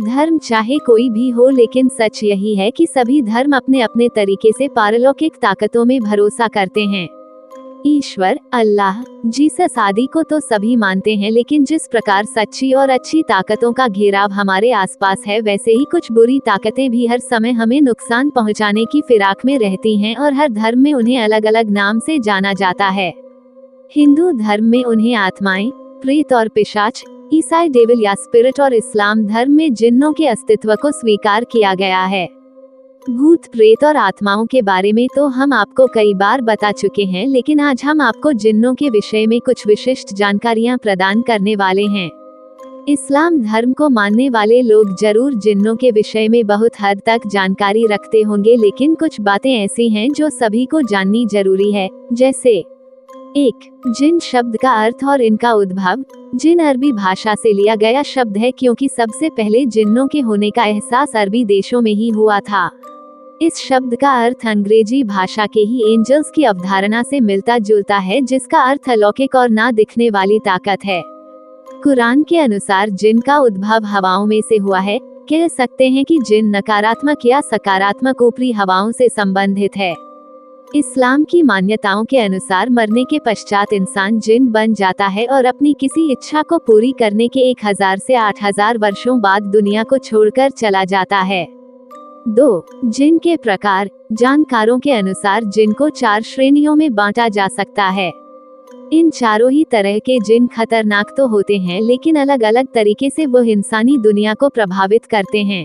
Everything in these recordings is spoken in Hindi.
धर्म चाहे कोई भी हो, लेकिन सच यही है कि सभी धर्म अपने अपने तरीके से पारलौकिक ताकतों में भरोसा करते हैं। ईश्वर, अल्लाह, जीसस आदि को तो सभी मानते हैं, लेकिन जिस प्रकार सच्ची और अच्छी ताकतों का घेराव हमारे आसपास है, वैसे ही कुछ बुरी ताकतें भी हर समय हमें नुकसान पहुंचाने की फिराक में रहती हैं और हर धर्म में उन्हें अलग अलग नाम से जाना जाता है। हिंदू धर्म में उन्हें आत्माएं, प्रेत और पिशाच, ईसाई डेविल या स्पिरिट और इस्लाम धर्म में जिन्नों के अस्तित्व को स्वीकार किया गया है। भूत प्रेत और आत्माओं के बारे में तो हम आपको कई बार बता चुके हैं, लेकिन आज हम आपको जिन्नों के विषय में कुछ विशिष्ट जानकारियां प्रदान करने वाले हैं। इस्लाम धर्म को मानने वाले लोग जरूर जिन्नों के विषय में बहुत हद तक जानकारी रखते होंगे, लेकिन कुछ बातें ऐसी हैं जो सभी को जाननी जरूरी है। जैसे 1. जिन शब्द का अर्थ और इनका उद्भव। जिन अरबी भाषा से लिया गया शब्द है, क्योंकि सबसे पहले जिन्नों के होने का एहसास अरबी देशों में ही हुआ था। इस शब्द का अर्थ अंग्रेजी भाषा के ही एंजल्स की अवधारणा से मिलता जुलता है, जिसका अर्थ अलौकिक और ना दिखने वाली ताकत है। कुरान के अनुसार जिन का उद्भव हवाओं में से हुआ है। कह सकते हैं कि जिन नकारात्मक या सकारात्मक ऊपरी हवाओं से संबंधित है। इस्लाम की मान्यताओं के अनुसार मरने के पश्चात इंसान जिन बन जाता है और अपनी किसी इच्छा को पूरी करने के 1000 से 8000 वर्षों बाद दुनिया को छोड़कर चला जाता है। 2. जिन के प्रकार। जानकारों के अनुसार जिन को 4 श्रेणियों में बांटा जा सकता है। इन चारों ही तरह के जिन खतरनाक तो होते हैं, लेकिन अलग अलग तरीके से वो इंसानी दुनिया को प्रभावित करते हैं।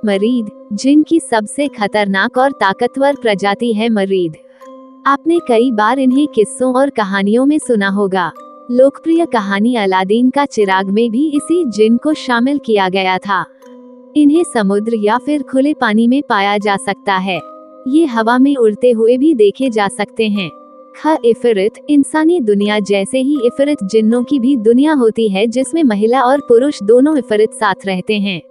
मरीद। जिन की सबसे खतरनाक और ताकतवर प्रजाति है मरीद। आपने कई बार इन्हें किस्सों और कहानियों में सुना होगा। लोकप्रिय कहानी अलादीन का चिराग में भी इसी जिन को शामिल किया गया था। इन्हें समुद्र या फिर खुले पानी में पाया जा सकता है। ये हवा में उड़ते हुए भी देखे जा सकते हैं। इफरित। इंसानी दुनिया जैसे ही इफरित जिन्नों की भी दुनिया होती है, जिसमें महिला और पुरुष दोनों इफरित साथ रहते हैं।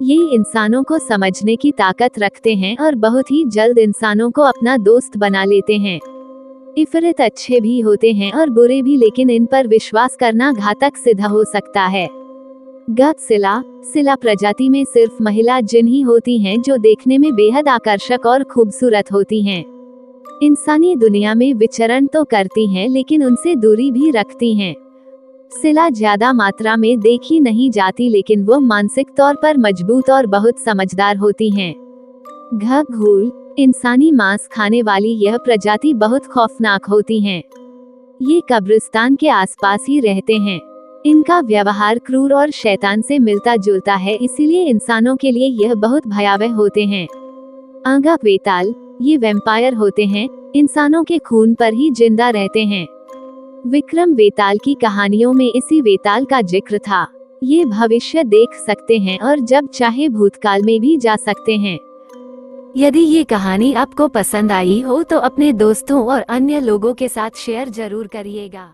ये इंसानों को समझने की ताकत रखते हैं और बहुत ही जल्द इंसानों को अपना दोस्त बना लेते हैं। इफरित अच्छे भी होते हैं और बुरे भी, लेकिन इन पर विश्वास करना घातक सिद्ध हो सकता है। सिला। सिला प्रजाति में सिर्फ महिला जिन ही होती हैं, जो देखने में बेहद आकर्षक और खूबसूरत होती हैं। इंसानी दुनिया में विचरण तो करती हैं, लेकिन उनसे दूरी भी रखती हैं। सिला ज्यादा मात्रा में देखी नहीं जाती, लेकिन वो मानसिक तौर पर मजबूत और बहुत समझदार होती हैं। घूल। इंसानी मांस खाने वाली यह प्रजाति बहुत खौफनाक होती हैं। ये कब्रिस्तान के आसपास ही रहते हैं। इनका व्यवहार क्रूर और शैतान से मिलता जुलता है, इसीलिए इंसानों के लिए यह बहुत भयावह होते हैं। वेताल। ये वैम्पायर होते हैं, इंसानों के खून पर ही जिंदा रहते हैं। विक्रम वेताल की कहानियों में इसी वेताल का जिक्र था। ये भविष्य देख सकते हैं और जब चाहे भूतकाल में भी जा सकते हैं। यदि ये कहानी आपको पसंद आई हो तो अपने दोस्तों और अन्य लोगों के साथ शेयर जरूर करिएगा।